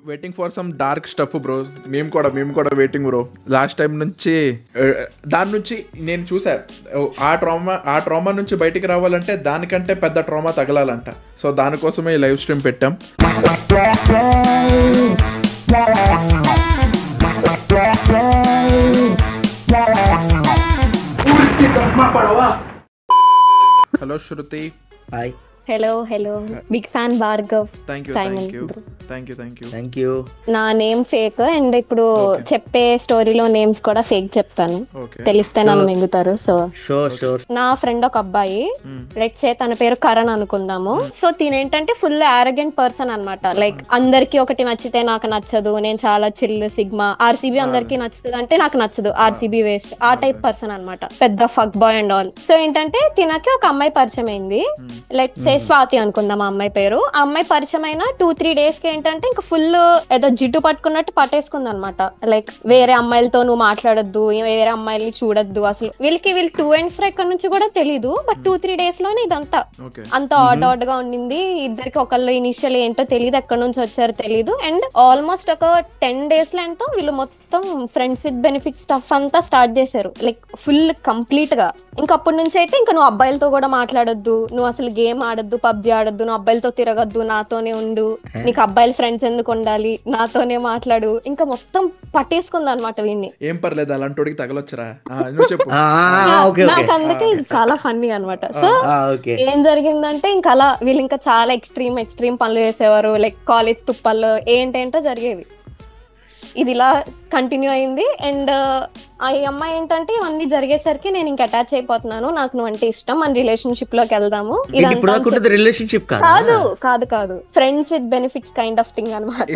Waiting for some dark stuff bro. మేము కూడా waiting bro. Last time నుంచి దాని నుంచి నేను చూసా, ఆ ట్రామా నుంచి బయటికి రావాలంటే దానికంటే పెద్ద ట్రామా తగలాలంట. సో దానికోసమే ఈ లైవ్ స్ట్రీమ్ పెట్టాం. Hello Shruti. Hi. Hello big fan Bhargav. Thank you. నా నేమ్ ఫేక్ అండ్ ఇప్పుడు చెప్పే స్టోరీలో నేమ్స్ కూడా ఫేక్ చెప్తాను, తెలిస్తే నన్ను మింగుతారు. సో నా ఫ్రెండ్ ఒక అబ్బాయి, లెట్స్ సే తన పేరు కరణ్ అనుకుందాము. సో తినేంటంటే ఫుల్ ఆరోగెంట్ పర్సన్ అన్నమాట. లైక్ అందరికి ఒకటి నచ్చితే నాకు నచ్చదు, నేను చాలా చిల్ సిగ్మా. ఆర్సీబీ అందరికి నచ్చుతుంది అంటే నాకు నచ్చదు, ఆర్సీబీ వేస్ట్, ఆ టైప్ పర్సన్ అన్నమాట. పెద్ద fuck boy and all. So ఏంటంటే తినకి ఒక అమ్మాయి పరిచయం అయింది. లెట్స్ సే స్వాతి అనుకుందాం ఆ అమ్మాయి పేరు. ఆ అమ్మాయి పరిచయం అయిన 2-3 days కి ఏంటంటే ఇంకా ఫుల్ ఏదో జిడ్డు పట్టుకున్నట్టు పట్టేసుకుంది అనమాట. లైక్ వేరే అమ్మాయిలతో నువ్వు మాట్లాడొద్దు, వేరే అమ్మాయిల్ని చూడొద్దు, అసలు వీళ్ళు టూ అండ్ ఫ్రో ఎక్కడ నుంచి కూడా తెలీదు. బట్ 2-3 days లోనే ఇదంతా అంత ఆడ్ గా ఉండింది. ఇద్దరికి ఒకళ్ళు ఇనిషియల్ ఏంటో తెలియదు, ఎక్కడి నుంచి వచ్చారో తెలీదు. అండ్ ఆల్మోస్ట్ ఒక 10 days లో ఎంతో వీళ్ళు మొత్తం ఫ్రెండ్స్ విత్ బెనిఫిట్ స్టఫ్ అంతా స్టార్ట్ చేశారు. లైక్ ఫుల్ కంప్లీట్ గా. ఇంకా అప్పటి నుంచి అయితే ఇంకా నువ్వు అబ్బాయిలతో కూడా మాట్లాడొద్దు, నువ్వు అసలు గేమ్ ఆడొద్దు, పబ్జీ ఆడొద్దు, నువ్వు అబ్బాయిలతో తిరగద్దు, నాతోనే ఉండు, నీకు అబ్బాయిల ఫ్రెండ్స్ ఎందుకు ఉండాలి, నాతోనే మాట్లాడు. ఇంకా మొత్తం పట్టేసుకుంది అనమాట వీడిని. ఏం పర్లేదు అలాంటి తగలొచ్చరా. నాకు అందుకే ఇది చాలా ఫన్నీ అనమాట. సో ఏం జరిగిందంటే ఇంకా అలా వీళ్ళు ఇంకా చాలా ఎక్స్ట్రీమ్ పనులు చేసేవారు. లైక్ కాలేజ్ తుప్పల్లో ఏంటేంటో జరిగేవి. ఇది ఇలా కంటిన్యూ అయింది. అండ్ ఆ అమ్మాయి ఏంటంటే ఇవన్నీ జరిగేసరికి నేను ఇంకా అటాచ్ అయిపోతున్నాను, నాకు నువ్వు అంటే ఇష్టం, మన రిలేషన్షిప్ లోకి వెళ్దాము. కాదు friends with benefits kind of thing అనమాట.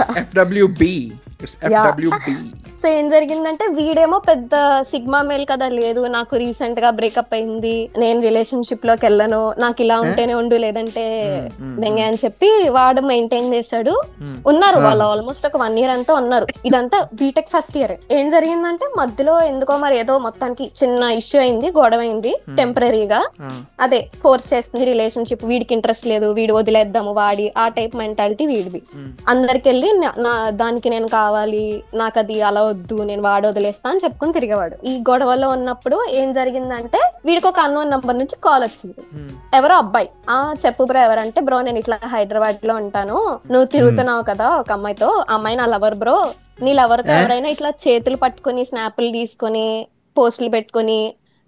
సో ఏం జరిగిందంటే వీడేమో పెద్ద సిగ్మా మేల్ కదా, లేదు నాకు రీసెంట్ గా బ్రేకప్ అయింది, నేను రిలేషన్షిప్ లోకి వెళ్ళను, నాకు ఇలా ఉంటేనే ఉండు లేదంటే దెంగే అని చెప్పి వాడు మెయింటైన్ చేశాడు. ఉన్నారు వాళ్ళు ఆల్మోస్ట్ ఒక 1 year అంతా ఉన్నారు. ఇదంతా బీటెక్ ఫస్ట్ ఇయర్. ఏం జరిగిందంటే మధ్యలో ఎందుకో మరి ఏదో మొత్తానికి చిన్న ఇష్యూ అయింది, గొడవ అయింది టెంపరీగా. అదే ఫోర్స్ చేస్తుంది రిలేషన్షిప్, వీడికి ఇంట్రెస్ట్ లేదు, వీడు వదిలేద్దాము వాడి, ఆ టైప్ మెంటాలిటీ వీడిది. అందరికి వెళ్ళి దానికి నేను కావాలి, నాకు అది అలా వద్దు, నేను వాడు వదిలేస్తా అని చెప్పుకుని తిరిగేవాడు. ఈ గొడవలో ఉన్నప్పుడు ఏం జరిగిందంటే వీడికి ఒక అన్నోన్ నంబర్ నుంచి కాల్ వచ్చింది. ఎవరో అబ్బాయి, చెప్పు బ్రో ఎవరంటే, బ్రో నేను ఇట్లా హైదరాబాద్ లో ఉంటాను, నువ్వు తిరుగుతున్నావు కదా ఒక అమ్మాయితో, అమ్మాయి నా లవర్ బ్రో, నీ లవర్ తో ఎవరైనా ఇట్లా చేతులు పట్టుకుని స్నాప్లు తీసుకొని పోస్టులు పెట్టుకుని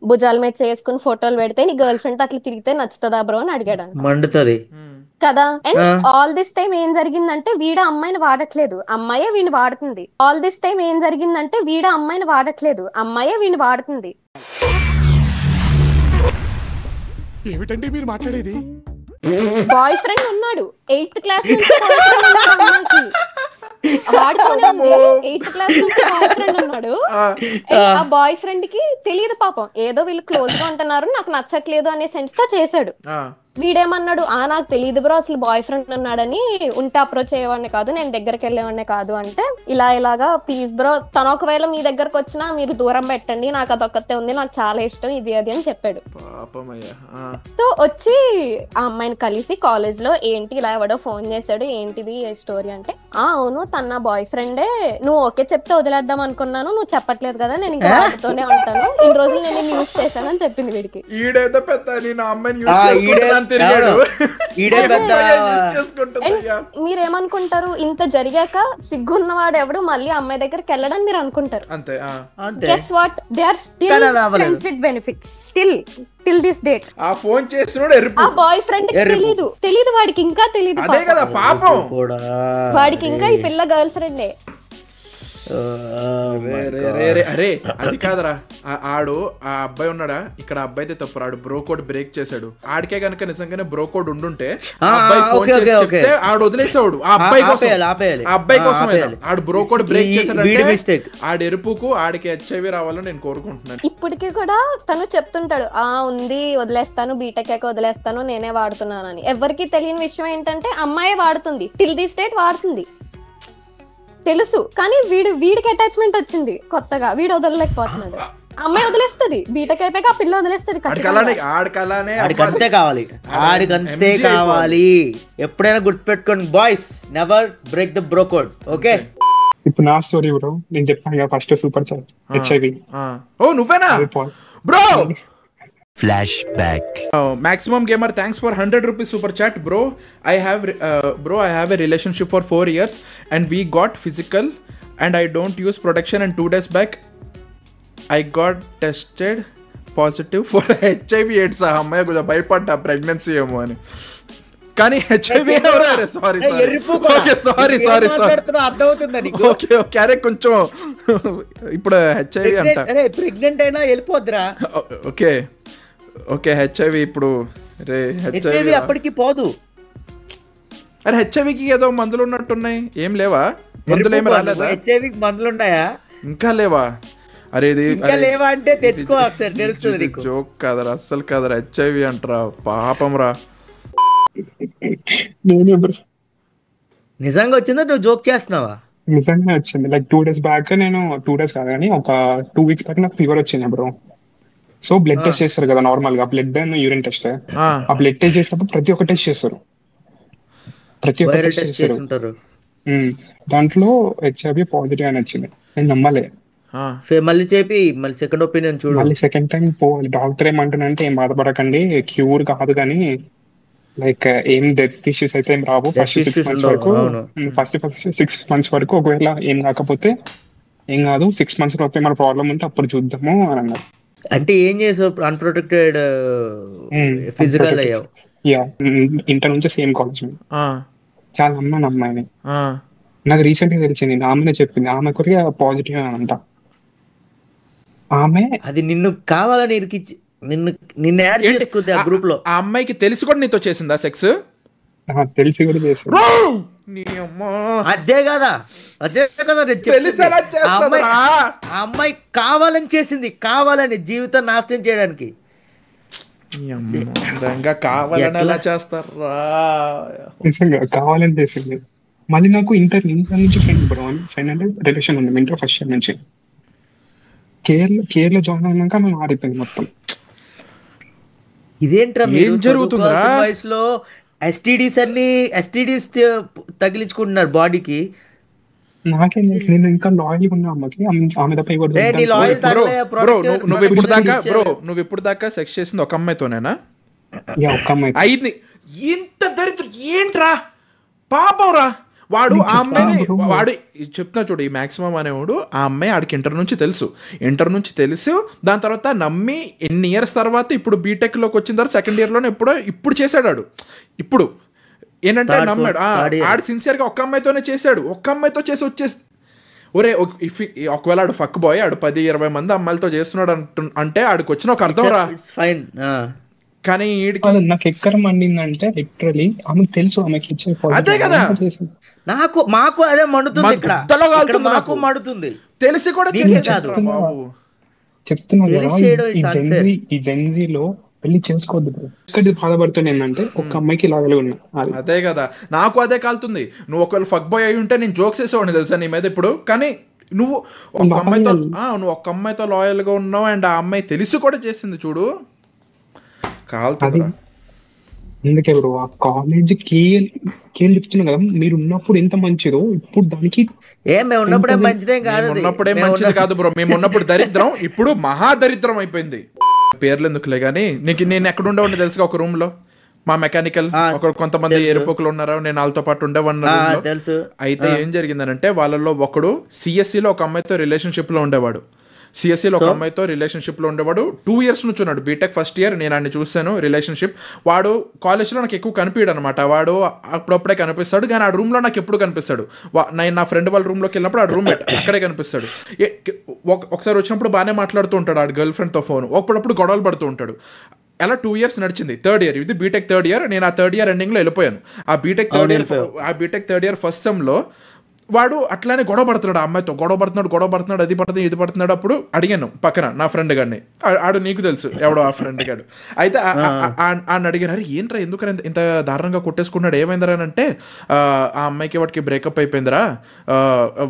భుజాల మీద చేసుకుని ఫోటోలు పెడితే నీ గర్ల్ ఫ్రెండ్ అట్లా తిరిగితే నచ్చుతుందా బ్రో అని అడిగాడు. మండుతుంది కదా. అండ్ ఆల్ దిస్ టైం ఏం జరిగిందంటే వీడ అమ్మాయిని వాడట్లేదు, అమ్మాయే వీడిని వాడుతుంది. ఆల్ దిస్ టైం ఏం జరిగిందంటే వీడ అమ్మాయిని వాడట్లేదు, అమ్మాయే వీడిని వాడుతుంది. ఏమిటండి మీరు మాట్లాడేది? బాయ్ ఫ్రెండ్ ఉన్నాడు 8th క్లాస్ నుంచి, వాడుతూనే ఉంది. 8th క్లాస్ నుంచి బాయ్ ఫ్రెండ్ ఉన్నాడు. ఆ బాయ్ ఫ్రెండ్ కి తెలియదు పాపం, ఏదో వీళ్ళు క్లోజ్ గా ఉంటున్నారు, నాకు నచ్చట్లేదు అనే సెన్స్ తో చేశాడు. వీడేమన్నాడు, నాకు తెలియదు బ్రో అసలు బాయ్ ఫ్రెండ్ ఉన్నాడని, ఉంటే అప్రోచ్ అయ్యేవాడిని కాదు, నేను దగ్గరికి వెళ్ళేవాడిని కాదు అంటే, ఇలాగా ప్లీజ్ బ్రో తను ఒకవేళ మీ దగ్గరకు వచ్చినా మీరు దూరం పెట్టండి, నాకు అదొక్కతే ఉంది, నాకు చాలా ఇష్టం ఇది అది అని చెప్పాడు. సో వచ్చి ఆ అమ్మాయిని కలిసి కాలేజ్ లో ఏంటి ఇలా ఎవడో ఫోన్ చేశాడు, ఏంటిది స్టోరీ అంటే, అవును తన నా బాయ్ ఫ్రెండే, నువ్వు ఓకే చెప్తే వదిలేద్దాం అనుకున్నాను, నువ్వు చెప్పట్లేదు కదా, నేను ఇంకా వాటితోనే ఉంటాను, ఇన్ని రోజులు నేను యూజ్ చేశాను అని చెప్పింది వీడికి. మీరేమనుకుంటారు, ఇంత జరిగాక సిగ్గున్నవాడు ఎవడు మళ్ళీ అమ్మాయి దగ్గరికి వెళ్ళడానికి మీరు అనుకుంటారు. Guess what, they are still friends with benefits till this date. ఆ ఫోన్ చేస్తున్నాడు ఎరుపు, ఆ బాయ్ ఫ్రెండ్ తెలీదు వాడికి, ఇంకా తెలీదు. అదే కదా పాపం, వాడికి ఇంకా ఈ పిల్ల గర్ల్ ఫ్రెండే. అరే అది కాదరా, ఆడు ఆ అబ్బాయి ఉన్నాడా, ఇక్కడ అబ్బాయితే తప్పు, ఆడు బ్రో కోడ్ బ్రేక్ చేశాడు. ఆడికే కనుక నిజంగానే బ్రో కోడ్ ఉండుంటే అబ్బాయి ఫోన్ చేసి చెప్తే ఆడు వదిలేసాడు. ఆ అబ్బాయి కోసం ఆడు బ్రో కోడ్ బ్రేక్ చేశాడంటే ఆడు ఎరుపుకు ఆడికి హెచ్ఐవి రావాలని నేను కోరుకుంటున్నాను. ఇప్పటికీ కూడా తను చెప్తుంటాడు, ఉంది వదిలేస్తాను, బీటెక్ వదిలేస్తాను, నేనే వాడుతున్నానని. ఎవరికి తెలియని విషయం ఏంటంటే అమ్మాయి వాడుతుంది, టిల్ దిస్ డేట్ వాడుతుంది తెలుసు, కానీ వీడికి అటాచ్మెంట్ వచ్చింది కొత్తగా, వీడు వదలలేకపోతున్నాడు. అమ్మాయి వదిలేస్తది, బీటెక్ అయిపోయాక ఆ పిల్ల వదిలేస్తది ఆడికంతే కావాలి, ఆడికంతే కావాలి. ఎప్పుడైనా గుర్తుపెట్టుకోండి boys, never break the bro code. Okay, ఇప్పుడు నా స్టోరీ బ్రో, నేను చెప్పాను కదా ఫస్ట్ సూపర్ చాట్ హెచ్ఐవి. ఓ నువ్వేనా bro? Flashback. Maximum Gamer, thanks for 100 rupees super chat, bro. I have a relationship for 4 years and we got physical and I don't use protection, and 2 days back I got tested positive for HIV AIDS. అమ్మాయి కొంచెం భయపడ్డా pregnancy ఏమో అని, కానీ HIV sorry okay అరే కొంచెం ఇప్పుడు HIV అంట, ప్రెగ్నెంట్ అయినా వెళ్ళిపోద్దురా. ఓకే హెచ్ఐవి ఇప్పుడు హెచ్ఐవి అప్పటికి పోదు. అరే హెచ్ఐవికి ఏదో మందులు ఉన్నట్టున్నాయి, ఏం లేవా? మందులు ఏమి రాలేదా? హెచ్ఐవికి మందులు ఉన్నాయా? ఇంకా లేవా? అరే ఇది లేవా అంటే తెచ్చుకో ఒకసారి, తెలుస్తుంది. జోక్ కాదరా, అస్సలు కాదరా, హెచ్ఐవి అంటరా, పాపం రా. నిజంగా వచ్చిందా నువ్వు జోక్ చేస్తున్నావా? నిజంగా వచ్చింది. లైక్ 2 days బ్యాక్, నేను 2 days కాదు కానీ ఒక 2 weeks బ్యాక్ నాకు ఫీవర్ వచ్చింది బ్రో. సో బ్లడ్ టెస్ట్ చేస్తారు కదా నార్మల్ గా, బ్లడ్ అండ్ యూరిన్ టెస్ట్. ఆ బ్లడ్ టెస్ట్ చేసినప్పుడు ప్రతి ఒక్క టెస్ట్ చేస్తారు, చేస్తారు. దాంట్లో హెచ్ఐవి పాజిటివ్ అని వచ్చింది. నేను నమ్మలే. మళ్ళీ చెప్పి మళ్ళీ సెకండ్ ఒపీనియన్ చూడు. మళ్ళీ సెకండ్ టైం పోవాలి. డాక్టర్ ఏమంటున్నారంటే ఏం బాధపడకండి, క్యూర్ కాదు కానీ లైక్ ఏం డెత్ ఇష్యూస్ అయితే ఏం రావు ఫస్ట్ 6 months వరకు. ఫస్ట్ 6 months వరకు ఒకవేళ ఏం కాకపోతే ఏం కాదు, 6 months లోపు ఏమైనా ప్రాబ్లం ఉంటే అప్పుడు చూద్దాము అని అన్నారు. అంటే ఏం చేసావు? అన్ప్రొటెక్టెడ్ ఫిజికల్ అయ్యావు. ఇంటర్ నుంచి సేమ్ కాలేజ్. చాలా అమ్మాయి అమ్మాయిని నాకు రీసెంట్ గా తెలిసింది, ఆమెనే చెప్పింది. ఆమె కొరిగా పాజిటివ్ అంట. ఆమె అది నిన్ను కావాలని ఇరికిచ్చి నిన్ను యాడ్ చేసుకుంది ఆ గ్రూప్ లో. ఆ అమ్మాయికి తెలిసి కూడా నీతో చేసిందా సెక్స్? తెలిసి కూడా చేసింది. అదే కదా ఆ అమ్మాయి కావాలని చేసింది, కావాలని జీవితం నాశనం చేయడానికి. కావాలని చేస్తారా? నిజంగా కావాలని చేసింది. మళ్ళీ నాకు ఇంటర్ నుంచి ఫ్రెండ్ బ్రో, ఫ్రెండ్ అంటే రిలేషన్ ఉంది ఇంటర్ ఫస్ట్ ఇయర్ నుంచి. కేరళ జాయిన్ అయినాక మేము మారిపోయింది మొత్తం. ఇదేంట్రా ఏం జరుగుతుంది వయసులో? ఎస్టీడీస్ తగిలించుకుంటున్నారు బాడీకి. నాకేం నేను ఇంకా లాయల్ ఉన్నా అమ్మకి, ఆమె తప్ప నువ్వు ఇప్పుడు దాకా సెక్స్ చేసింది ఒక అమ్మాయితోనేనా? ఒక అమ్మాయి అయింది. ఇంత దరిద్రం ఏంట్రా, పాపం రా. వాడు ఆ అమ్మాయిని చెప్తున్నా చూడు, ఈ మాక్సిమం అనేవాడు ఆ అమ్మాయి ఆడికి ఇంటర్ నుంచి తెలుసు. దాని తర్వాత నమ్మి ఎన్ని ఇయర్స్ తర్వాత ఇప్పుడు బీటెక్ లోకి వచ్చిన తర్వాత సెకండ్ ఇయర్ లోనే ఇప్పుడు చేశాడు ఆడు. ఇప్పుడు ఏంటంటే నమ్మాడు, ఆడు సిన్సియర్ గా ఒక్క అమ్మాయితోనే చేశాడు. ఒక్క అమ్మాయితో చేసి వచ్చేసి ఒరే ఒకవేళ ఆడు ఫక్ బాయ్, ఆడు 10-20 మంది అమ్మాయిలతో చేస్తున్నాడు అంటే ఆడికి వచ్చిన ఒక అర్థం రా. కానీ నాకు ఎక్కడ మండిందంటే లిటరలీ ఆమెకు తెలుసు, ఆమెకి ఇచ్చే అదే కదా. మాకు అదే మండుతుంది, ఇక్కడ మాకు మండుతుంది, తెలిసి కూడా చెప్తున్నా. ఈ జెన్జీలో పెళ్లి చేసుకోవద్దు. ఇక్కడ బాధపడుతుంది ఏంటంటే ఒక అమ్మాయికి లాగలే ఉన్నా. అదే కదా, నాకు అదే కాలుతుంది. నువ్వు ఒకవేళ ఫక్ బాయ్ అయి ఉంటే నేను జోక్స్ వేసేవాడిని తెలుసా నీ మీద ఇప్పుడు. కానీ నువ్వు ఒక అమ్మాయితో లాయల్ గా ఉన్నావు, అండ్ ఆ అమ్మాయి తెలిసి కూడా చేసింది చూడు, కాలుతుంది. అందుకే బ్రో ఆ కాలేజ్ కేల్ చెప్తున్నా కదా, మీరు ఉన్నప్పుడు ఎంత మంచిదో ఇప్పుడు దానికి ఉన్నప్పుడే మంచిదేం కాదు. ఉన్నప్పుడే మంచిది కాదు బ్రో, మేము ఉన్నప్పుడు దరిద్రం, ఇప్పుడు మహా దరిద్రం అయిపోయింది. పేర్లు ఎందుకులే కానీ, నేను ఎక్కడ ఉండేవాడిని తెలుసుగా, ఒక రూమ్ లో మా మెకానికల్ కొంతమంది ఎరుపుకులు ఉన్నారు, నేను వాళ్ళతో పాటు ఉండేవాడిని తెలుసు. అయితే ఏం జరిగిందనంటే వాళ్ళలో ఒకడు సిఎస్సిలో ఒక అమ్మాయితో రిలేషన్షిప్ లో ఉండేవాడు. 2 years నుంచి ఉన్నాడు. బీటెక్ ఫస్ట్ ఇయర్ నేను అన్ని చూశాను రిలేషన్షిప్. వాడు కాలేజ్లో నాకు ఎక్కువ కనిపించాడు అనమాట. వాడు అప్పుడప్పుడే కనిపిస్తాడు, కానీ ఆ రూమ్లో నాకు ఎప్పుడు కనిపిస్తాడు. నేను నా ఫ్రెండ్ వాళ్ళ రూమ్లోకి వెళ్ళినప్పుడు ఆ రూమ్మేట్ అక్కడే కనిపిస్తాడు. ఒకసారి వచ్చినప్పుడు బాగానే మాట్లాడుతూ ఉంటాడు ఆ గర్ల్ ఫ్రెండ్తో ఫోన్, అప్పుడప్పుడు గొడవలు పడుతూ ఉంటాడు. అలా 2 years నడిచింది. 3rd year, ఇది బీటెక్ 3rd year. నేను ఆ 3rd year ఎండింగ్లో వెళ్ళిపోయాను. ఆ బీటెక్ థర్డ్ ఇయర్ ఫస్ట్ సెమ్లో వాడు అట్లానే గొడవ పడుతున్నాడు, ఆ అమ్మాయితో గొడవ పడుతున్నాడు, అది పడుతుంది ఇది పడుతున్నాడు. అప్పుడు అడిగాను పక్కన నా ఫ్రెండ్ గారిని, ఆడు నీకు తెలుసు ఎవడో ఆ ఫ్రెండ్ గాడు. అయితే ఆయన అడిగారు, అరే ఏంట్రా ఎందుకని ఇంత దారుణంగా కొట్టేసుకున్నాడు, ఏమైందిరా అని అంటే, ఆ అమ్మాయికి వాడికి బ్రేకప్ అయిపోయిందిరా,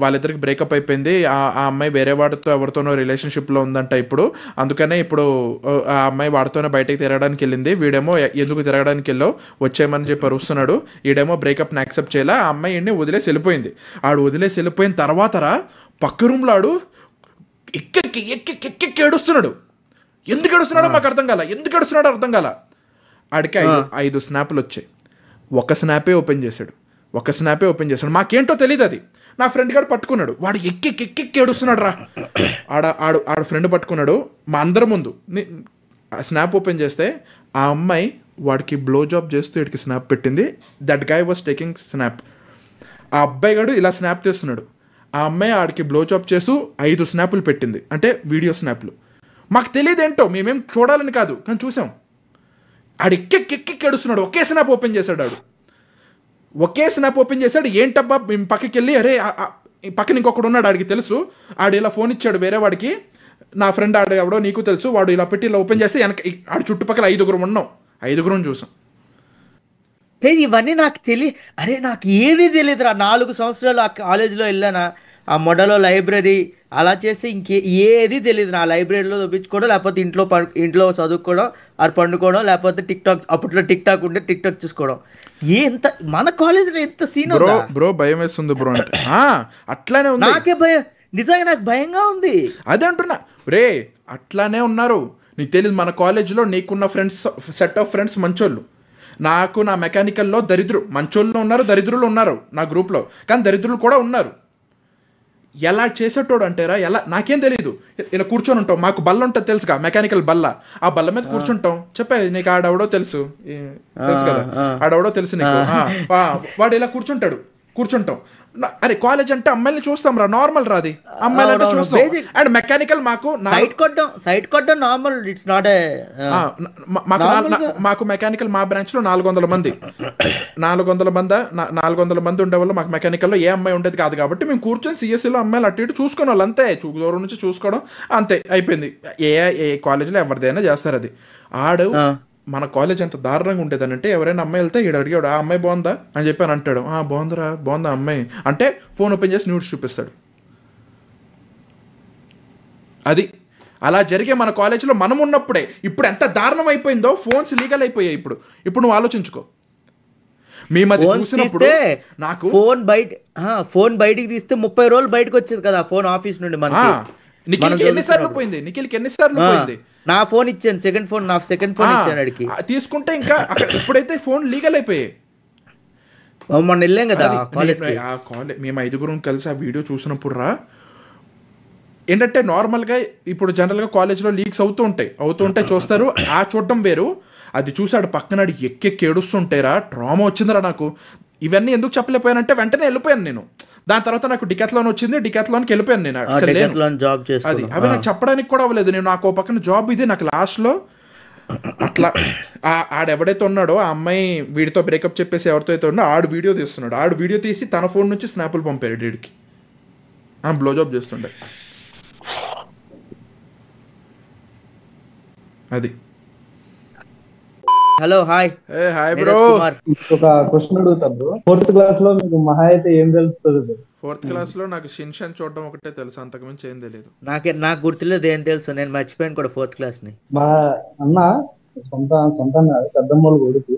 వాళ్ళిద్దరికి బ్రేకప్ అయిపోయింది, ఆ అమ్మాయి వేరే వాడితో ఎవరితోనో రిలేషన్షిప్లో ఉందంట ఇప్పుడు, అందుకనే ఇప్పుడు ఆ అమ్మాయి వాడితోనే బయటకు తిరగడానికి వెళ్ళింది, వీడేమో ఎందుకు తిరగడానికి వెళ్ళావు వచ్చేయమని చెప్పి అరుస్తున్నాడు, ఈడేమో బ్రేకప్ని యాక్సెప్ట్ చేయాలా, ఆ అమ్మాయి వదిలేసి వెళ్ళిపోయింది. ఆడు వదిలేసి వెళ్ళిపోయిన తర్వాత పక్క రూమ్లో ఆడు ఎక్కెక్కి ఏడుస్తున్నాడు. ఎందుకు ఏడుస్తున్నాడో మాకు అర్థం కాల. ఆడికి 5 స్నాపులు వచ్చాయి. ఒక స్నాపే ఓపెన్ చేశాడు. మాకేంటో తెలియదు, అది నా ఫ్రెండ్ గారు పట్టుకున్నాడు. వాడు ఎక్కెక్కి ఏడుస్తున్నాడు రా. ఆడ ఫ్రెండ్ పట్టుకున్నాడు మా అందరి ముందు. స్నాప్ ఓపెన్ చేస్తే ఆ అమ్మాయి వాడికి బ్లో జాబ్ చేస్తూ వీడికి స్నాప్ పెట్టింది. That guy was taking snap. ఆ అబ్బాయి గాడు ఇలా స్నాప్ తీస్తున్నాడు, ఆ అమ్మాయి ఆడికి బ్లో జాబ్ చేస్తూ 5 స్నాపులు పెట్టింది, అంటే వీడియో స్నాప్లు. మాకు తెలియదు ఏంటో, మేమేం చూడాలని కాదు కానీ చూసాం. ఆడు ఎక్కెక్కి ఏడుస్తున్నాడు. ఒకే స్నాప్ ఓపెన్ చేశాడు. ఏంటబ్బా మేము పక్కకి వెళ్ళి, అరే పక్కన ఇంకొకడు ఉన్నాడు ఆడికి తెలుసు, ఆడు ఇలా ఫోన్ ఇచ్చాడు వేరే వాడికి, నా ఫ్రెండ్ ఆడు ఎవడో నీకు తెలుసు, వాడు ఇలా పెట్టి ఇలా ఓపెన్ చేస్తే వెనక ఆడు చుట్టుపక్కల 5 ఉన్నాం, 5 చూసాం. ఇవన్నీ నాకు అరే నాకు ఏది తెలియదురా. 4 సంవత్సరాలు ఆ కాలేజీలో వెళ్ళానా, ఆ మొడలో లైబ్రరీ అలా చేస్తే ఏది తెలియదు. నా లైబ్రరీలో చూపించుకోవడం, లేకపోతే ఇంట్లో చదువుకోవడం, అది పండుకోవడం, లేకపోతే అప్పట్లో టిక్ టాక్ ఉంటే టిక్ టాక్ చూసుకోవడం. ఎంత మన కాలేజీలో ఎంత సీన్ బ్రో భయం వేస్తుంది బ్రో అంటే అట్లానే ఉంది. నాకే భయం, నిజంగా నాకు భయంగా ఉంది. అదే అంటున్నా రే, అట్లానే ఉన్నారు. నీకు తెలియదు మన కాలేజీలో నీకున్న ఫ్రెండ్స్, సెట్ ఆఫ్ ఫ్రెండ్స్ మంచోళ్ళు. నాకు నా మెకానికల్లో మంచోళ్ళు ఉన్నారు, దరిద్రులు ఉన్నారు నా గ్రూప్లో, కానీ దరిద్రులు కూడా ఉన్నారు. ఎలా చేసేటోడు అంటారా, ఎలా నాకేం తెలియదు. ఇలా కూర్చొని ఉంటాం, మాకు బల్ల ఉంటుంది తెలుసుగా, మెకానికల్ బల్ల, ఆ బల్ల మీద కూర్చుంటాం. చెప్పే నీకు ఆడెవడో తెలుసు కదా, ఆడెవడో తెలుసు నీకు, వాడు ఇలా కూర్చుంటాం. అరే కాలేజ్ అంటే అమ్మాయిని చూస్తాం రా, నార్మల్ రాది, అమ్మాయిలు అంటే చూస్తాం. అండ్ మెకానికల్ మాకు సైట్ కొట్టడం నార్మల్, ఇట్స్ నాట్ మాకు మెకానికల్ మా బ్రాంచ్ లో 400 మంది 400 మంది ఉండేవాళ్ళు. మాకు మెకానికల్లో ఏ అమ్మాయి ఉండేది కాదు కాబట్టి మేము కూర్చొని సిఎస్సిలో అమ్మాయిలు అటు ఇటు చూసుకునే వాళ్ళు అంతే, దూరం నుంచి చూసుకోవడం అంతే అయిపోయింది. ఏ కాలేజ్లో ఎవరిదైనా చేస్తారు అది. మన కాలేజ్ ఎంత దారుణంగా ఉండేదని అంటే, ఎవరైనా అమ్మాయి వెళ్తే ఈడు అడిగాడు, ఆ అమ్మాయి బాగుందా అని చెప్పి అని అంటాడు. బాగుందా అమ్మాయి అంటే ఫోన్ ఓపెన్ చేసి న్యూస్ చూపిస్తాడు. అది అలా జరిగే మన కాలేజీలో మనం ఉన్నప్పుడే. ఇప్పుడు ఎంత దారుణం అయిపోయిందో, ఫోన్స్ లీగల్ అయిపోయాయి. ఇప్పుడు నువ్వు ఆలోచించుకో, మేము అది చూసినప్పుడు నాకు ఫోన్ బయటికి తీస్తే 30 రోజులు బయటకు వచ్చింది కదా ఫోన్ ఆఫీస్ నుండి. నిఖిల్కి ఎన్నిసార్లు పోయింది. నా ఫోన్ ఇచ్చాను, సెకండ్ ఫోన్ ఇచ్చాను అడిగి తీసుకుంటే. ఇంకా ఇప్పుడైతే ఫోన్ లీగల్ అయిపోయాయి. మొన్న వెళ్ళాం కదా మేము 5 కలిసి ఆ వీడియో చూసినప్పుడు రా, ఏంటంటే నార్మల్గా ఇప్పుడు జనరల్గా కాలేజ్లో లీక్స్ అవుతూ ఉంటాయి చూస్తారు, ఆ చూడడం వేరు. అది చూసాడు పక్కనాడు ఎక్కెక్కి ఏడుస్తుంటేరా, ట్రామా వచ్చిందిరా నాకు. ఇవన్నీ ఎందుకు చెప్పలేకపోయానంటే వెంటనే వెళ్ళిపోయాను నేను. దాని తర్వాత నాకు డికాథ్లాన్ వచ్చింది, డికాథ్లాన్కి వెళ్ళిపోయాను నేను. అది అవి నాకు చెప్పడానికి కూడా అవ్వలేదు. నేను నాకు పక్కన జాబ్ ఇది, నాకు లాస్ట్లో అట్లా ఆడెవడైతే ఉన్నాడో ఆ అమ్మాయి వీడితో బ్రేకప్ చెప్పేసి ఎవరితో అయితే ఉన్నాడో ఆడు వీడియో తీస్తున్నాడు. ఆడు వీడియో తీసి తన ఫోన్ నుంచి స్నాపులు పంపాడు వీడికి, బ్లో జాబ్ చేస్తుండే. అది హలో హాయ్ బ్రో. ఒక క్వశ్చన్ అడుగుతాను. 4th క్లాస్ లో మీకు మహా అయితే ఏం తెలుస్తుంది? 4th క్లాస్ లో నాకు షిన్షాన్ చూడడం ఒకటే తెలుసు, అంతకుమించి ఏం తెలియదు. నాకు గుర్తులేదు ఏం తెలుసు, నేను మర్చిపోయాను కూడా 4th క్లాస్ ని. మా అన్న సొంత పెద్దమ్మోళ్ళు కొడుకు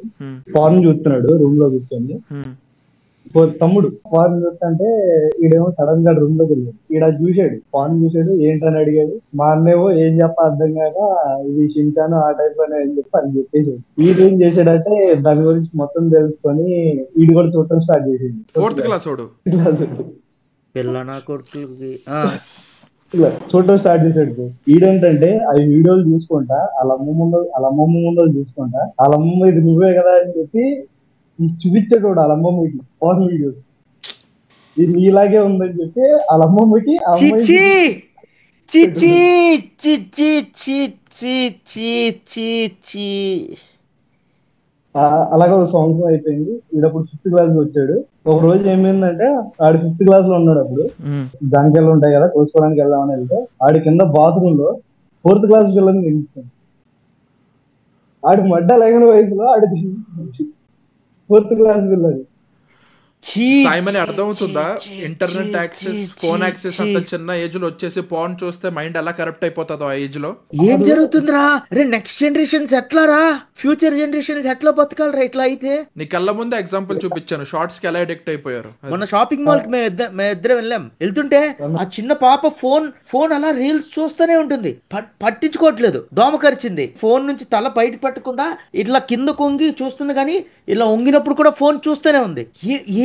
ఫారెన్ చూస్తున్నాడు రూమ్ లో కూర్చొని. తమ్ముడు ఫారెన్ చూస్తుంటే ఈడేమో సడన్ గా రూమ్ లోకి వెళ్ళాడు. ఈడ ఫారెన్ చూసాడు, ఏంటని అడిగాడు. మా అన్నేమో ఏం చెప్ప అర్థం కాక ఇది షిన్చాను ఆ టైప్ లోనే అని చెప్పి అని చెప్పేసాడు. ఈడు ఏం చేశాడంటే దాని గురించి మొత్తం తెలుసుకొని ఈడు కూడా చూడటం స్టార్ట్ చేసింది. 4th క్లాస్ చూడటం స్టార్ట్ చేసాడు. ఈడేంటంటే అవి వీడియోలు చూసుకుంటా వాళ్ళ అమ్మమ్మ ముందు చూసుకుంటా వాళ్ళ అమ్మమ్మ ఇది నువ్వే కదా అని చెప్పి చూపించాడు. వాళ్ళ అమ్మమ్మకి ఫోన్ వీడియోస్ ఇది నీలాగే ఉందని చెప్పి వాళ్ళ అమ్మమ్మకి అలాగే ఒక సంవత్సరం అయిపోయింది. ఈడప్పుడు 5th క్లాస్ వచ్చాడు. ఒక రోజు ఏమైందంటే ఆడు 5th క్లాస్ లో ఉన్నాడు. అప్పుడు దానికెళ్ళి ఉంటాయి కదా, కోసుకోవడానికి వెళ్దామని వెళ్తే ఆడి కింద బాత్రూమ్ లో 4th క్లాస్ పిల్లల్ని నిలిచాడు. ఆడి మడ్డ లేని వయసులో ఆడి 4th క్లాస్ పిల్లలు. సాయిమని అర్థమవుతుందా? ఇంటర్నెట్ యాక్సెస్, ఫోన్ యాక్సెస్ అంత చిన్న ఏజ్ లో వచ్చేసి ఫోన్ చూస్తే మైండ్ ఎలా కరప్ట్ అయిపోతుందో ఆ ఏజ్ లో. ఏం జరుగుతుందిరా? రే నెక్స్ట్ జనరేషన్స్ ఎట్లా రా? ఫ్యూచర్ జనరేషన్స్ ఎట్లా బతకాలరా ఇట్లా అయితే? నీ కళ్ళ ముందే ఎగ్జాంపుల్ చూపించాను, షార్ట్స్ కి ఎలా అడిక్ట్ అయిపోయారు. మొన్న షాపింగ్ మాల్ కి మేము ఇద్దరం వెళ్తుంటే ఆ చిన్న పాప ఫోన్ అలా రీల్స్ చూస్తూనే ఉంటుంది, పట్టించుకోవట్లేదు. దోమ కరిచింది, ఫోన్ నుంచి తల బయట పట్టకుండా ఇట్లా కింద కొంగి చూస్తుంది, కానీ ఇలా వంగినప్పుడు కూడా ఫోన్ చూస్తూనే ఉంది.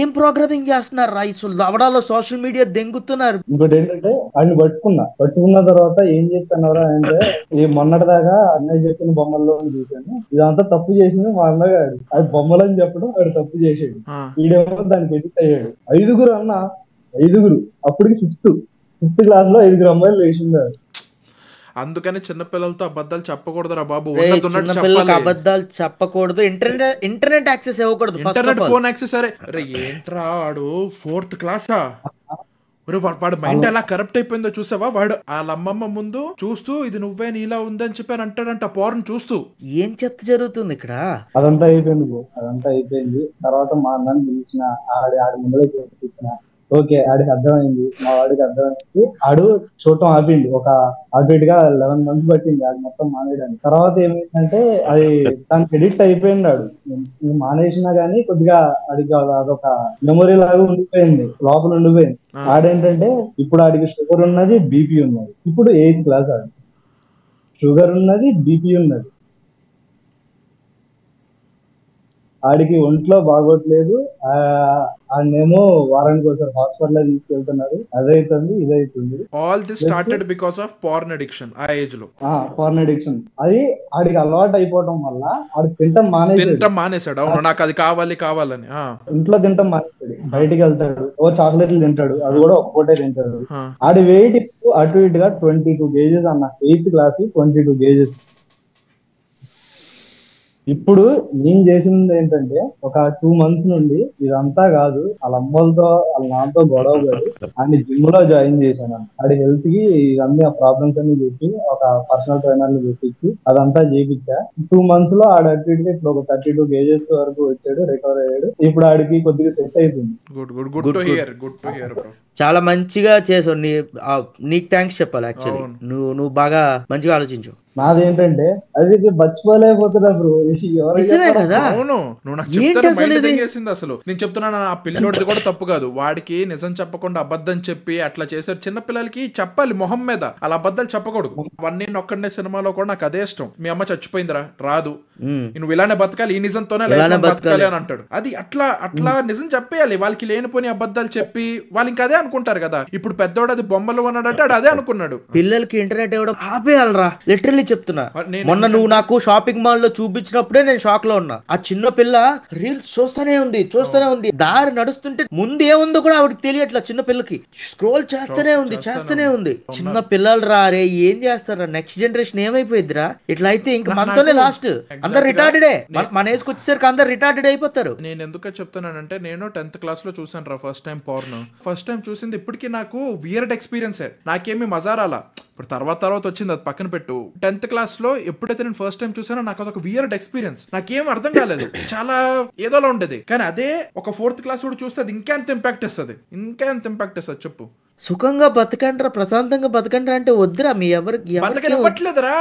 ఏం ప్రోగ్రామింగ్ చేస్తున్నారు రా? అవడాలో సోషల్ మీడియా దెంగుతున్నారు. ఇంకోటి ఏంటంటే వాడిని పట్టుకున్న తర్వాత ఏం చేస్తున్నారా అంటే, ఈ మొన్నటిదాకా అన్నయ్య చెప్పిన బొమ్మల్లో చూశాను, ఇదంతా తప్పు చేసింది మా అన్నగాడు. అది బొమ్మలని చెప్పడం వాడు తప్పు చేసాడు. వీడేమో దానికి ఎడిట్ అయ్యాడు. 5 అప్పటికి 5th క్లాస్ లో 5 అమ్మాయిలు వేసిండారు. అందుకని చిన్నపిల్లలతో అబద్ధాలు చెప్పకూడదురా బాబు. చిన్నపిల్లలకి అబద్ధాలు చెప్పకూడదు, ఇంటర్నెట్ యాక్సెస్ ఇవ్వకూడదు. Internet phone access. అరే ఏంట్రా వాడు 4th క్లాసా? వాడు మైండ్ ఎలా కరప్ట్ అయిపోయిందో చూసావా? వాడు వాళ్ళ అమ్మమ్మ ముందు చూస్తూ ఇది నువ్వే నీలా ఉందని చెప్పి అంటాడంట పోర్న్ చూస్తూ. ఏం చెత్త జరుగుతుంది ఇక్కడ? అదంతా అయిపోయింది. తర్వాత మా అన్నని పిలిచిన, ఆడి ముందుగా చేయించిన. ఓకే, ఆడికి అర్థమైంది, మా వాడికి అర్థమైంది. ఆడు చూడటం ఆపిండి. ఒక అటు ఇటుగా 11 months పట్టింది ఆడు మొత్తం మానేయడానికి. తర్వాత ఏమైందంటే అది దానికి ఎడిక్ట్ అయిపోయింది. ఆడు మానేసినా గానీ కొద్దిగా ఆడికి అదొక మెమొరీ లాగా ఉండిపోయింది, లోపల ఉండిపోయింది. ఆడేంటంటే ఇప్పుడు ఆడికి షుగర్ ఉన్నది, బీపీ ఉన్నది. ఇప్పుడు 8th క్లాస్ ఆడు, షుగర్ ఉన్నది, బీపీ ఉన్నది. ఆడికి ఒంట్లో బాగోట్లేదు. ఆడనేమో వారానికి ఒకసారి హాస్పిటల్ లో తీసుకెళ్తున్నారు. అదైతుంది, ఇదైతుంది. All this started because of porn addiction. ఆ ఏజ్ లో పోర్న్ అడిక్షన్ అది ఆడికి అలవాటు అయిపోవడం వల్ల ఆడు తింటం మానేశాడు. అవును, నాకు అది కావాలని. ఇంట్లో తింటం మానేశాడు, బయటికి వెళ్తాడు, ఓ చాక్లెట్లు తింటాడు, అది కూడా ఒక పూటే తింటాడు. ఆడి వెయిట్ అటు ఇటుగా 22 kgs అన్న. 8th class 22 kgs. ఇప్పుడు నేను చేసింది ఏంటంటే ఒక 2 months నుండి ఇదంతా కాదు, వాళ్ళ అమ్మలతో వాళ్ళ నాన్నతో గొడవ పడి ఆడిని జిమ్ లో జాయిన్ చేశాను. ఆడి హెల్త్ కి ఇవన్నీ ఆ ప్రాబ్లమ్స్ అన్ని చెప్పి ఒక పర్సనల్ ట్రైనర్ ని చూపించి అదంతా చేయించా. 2 months లో ఆడ అట్టికి ఇప్పుడు ఒక 32 kgs వరకు వచ్చాడు, రికవర్ అయ్యాడు. ఇప్పుడు ఆడికి కొద్దిగా సెట్ అయిపోయింది. Good to hear bro. చాలా మంచిగా చేసావు. నీకు థ్యాంక్స్ చెప్పాలి. యాక్చువల్లీ నువ్వు బాగా మంచిగా ఆలోచించు. నాదేంటంటే అది మర్చిపోలేకపోతున్నా బ్రో. అవును, నువ్వు నాకు చెప్తాను అసలు. నేను చెప్తున్నాను, ఆ పిల్లోడిది కూడా తప్పు కాదు. వాడికి నిజం చెప్పకుండా అబద్ధం చెప్పి అట్లా చేశారు. చిన్న పిల్లలకి చెప్పాలి మొహం మీద, అలా అబద్ధాలు చెప్పకూడదు. అవన్నీ నొక్కడే సినిమాలో కూడా నాకు అదే ఇష్టం. మీ అమ్మ చచ్చిపోయిందిరా, రాదు, నువ్వు ఇలానే బతకాలి, ఈ నిజంతోనే బతకాలి అని అంటాడు. అది అట్లా నిజం చెప్పేయాలి. వాళ్ళకి లేనిపోని అబద్ధాలు చెప్పి వాళ్ళు ఇంకా అదే అనుకుంటారు కదా. ఇప్పుడు పెద్దోడు అది బొమ్మలు అన్నాడంటే అదే అనుకున్నాడు. పిల్లలకి ఇంటర్నెట్ ఇవ్వడం ఆపేయాలరా, లిటరల్లీ చెప్తున్నా. మొన్న నువ్వు నాకు షాపింగ్ మాల్ లో చూపించినప్పుడే నేను షాక్ లో ఉన్నా. ఆ చిన్న పిల్ల రీల్స్ చూస్తూనే ఉంది. దారి నడుస్తుంటే ముందు ఏముందో కూడా ఆవిడకి తెలియట్లా. చిన్న పిల్లకి స్క్రోల్ చేస్తూనే ఉంది. చిన్న పిల్లలు రే, ఏం చేస్తారా? నెక్స్ట్ జనరేషన్ ఏమైపోయిద్దిరా ఇట్లా అయితే? ఇంకా మనతోనే లాస్ట్. అందరు రిటార్డెడే. మన ఏజ్కి వచ్చేసరికి అందరు రిటార్డెడ్ అయిపోతారు. నేను ఎందుకు చెప్తున్నానంటే, నేను 10th క్లాస్ లో చూసాను రా first time porn. First time చూసింది ఇప్పటికీ నాకు వియర్డ్ ఎక్స్పీరియన్స్. నాకేమి మజా రాలా. ఇప్పుడు తర్వాత వచ్చింది, అది పక్కన పెట్టు. 10th క్లాస్ లో ఎప్పుడైతే నేను ఫస్ట్ టైం చూసానో నాకు అదొక వియర్డ్ ఎక్స్పీరియన్స్. నాకేం అర్థం కాలేదు, చాలా ఏదోలా ఉండేది. కానీ అదే ఒక 4th క్లాస్ కూడా చూస్తే అది ఇంకా ఎంత ఇంపాక్ట్ ఇస్తుంది చెప్పు. సుఖంగా బతకండ్రా, ప్రశాంతంగా బతకండ్రా అంటే వద్దురా. మీ ఎవరికి బతకనివ్వట్లేదురా.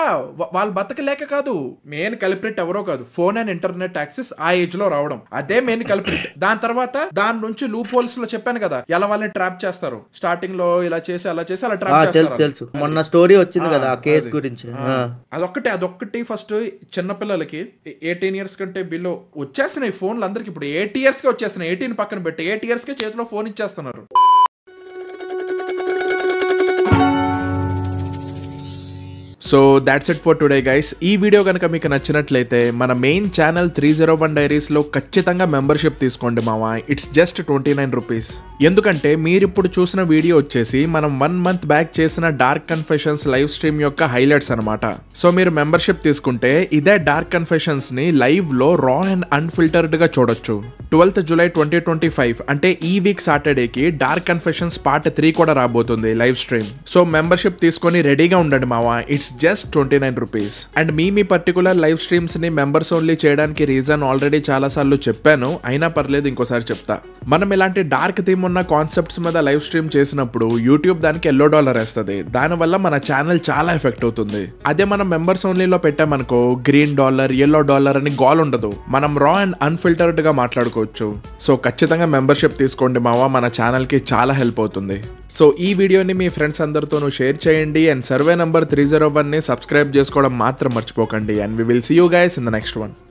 వాళ్ళు బతకలేక కాదు, మెయిన్ కల్ప్రిట్ ఎవరో కాదు, ఫోన్ అండ్ ఇంటర్నెట్ యాక్సెస్ ఆ ఏజ్ లో రావడం, అదే మెయిన్ కల్ప్రిట్. దాని తర్వాత దాని నుంచి లూప్ హోల్స్ లో చెప్పాను కదా, ఎలా వాళ్ళని ట్రాప్ చేస్తారు. స్టార్టింగ్ లో ఇలా చేసి అలా ట్రాప్ చేస్తారు. తెలుసు, మొన్న స్టోరీ వచ్చింది కదా ఆ కేసు గురించి. అదొక్కటి ఫస్ట్ చిన్న పిల్లలకి 18 years కంటే బిలో వచ్చేస్తున్నాయి ఫోన్లు అందరికి. ఇప్పుడు 8 years కి వచ్చేస్తున్నాయి. 18 పక్కన పెట్టి 8 years కి చేతిలో ఫోన్ ఇచ్చేస్తున్నారు. So that's it for today guys. ఈ వీడియో కనుక మీకు నచ్చినట్లయితే మన మెయిన్ ఛానల్ 301 డైరీస్లో ఖచ్చితంగా మెంబర్షిప్ తీసుకోండి మావా. It's just 29 rupees. ఎందుకంటే మీరు ఇప్పుడు చూసిన వీడియో వచ్చేసి మనం 1 మంత్ బ్యాక్ చేసిన డార్క్ కన్ఫెషన్స్ లైవ్ స్ట్రీమ్ యొక్క హైలైట్స్ అనమాట. సో మీరు మెంబర్షిప్ తీసుకుంటే ఇదే డార్క్ కన్ఫెషన్స్ ని లైవ్ లో రా అండ్ అన్ఫిల్టర్డ్ గా చూడొచ్చు. 12th జూలై 2025 అంటే ఈ వీక్ సాటర్డేకి డార్క్ కన్ఫెషన్స్ పార్ట్ 3 కూడా రాబోతుంది లైవ్ స్ట్రీమ్. సో మెంబర్షిప్ తీసుకొని రెడీగా ఉండండి మావా. It's just 29 rupees. And me particular live streams ని మెంబర్స్ ఓన్లీ చేయడానికి రీజన్ ఆల్రెడీ చాలా సార్లు చెప్పాను, అయినా పర్లేదు ఇంకోసారి చెప్తా. మనం ఇలాంటి డార్క్ థీమ్ ఉన్న కాన్సెప్ట్స్ మీద లైవ్ స్ట్రీమ్ చేసినప్పుడు యూట్యూబ్ దానికి $1 వేస్తుంది. దానివల్ల మన ఛానల్ చాలా ఎఫెక్ట్ అవుతుంది. అదే మనం మెంబర్స్ ఓన్లీలో పెట్టామనుకో $green, $yellow అని గోల్ ఉండదు. మనం రా అండ్ అన్ఫిల్టర్డ్ గా మాట్లాడుకోవచ్చు. సో ఖచ్చితంగా మెంబర్షిప్ తీసుకోండి మావా, మన ఛానల్ కి చాలా హెల్ప్ అవుతుంది. సో ఈ వీడియోని మీ ఫ్రెండ్స్ అందరితోనూ షేర్ చేయండి. అండ్ సర్వే నంబర్ 301 ని సబ్స్క్రైబ్ చేసుకోవడం మాత్రం మర్చిపోకండి. And we will see you guys in the next one.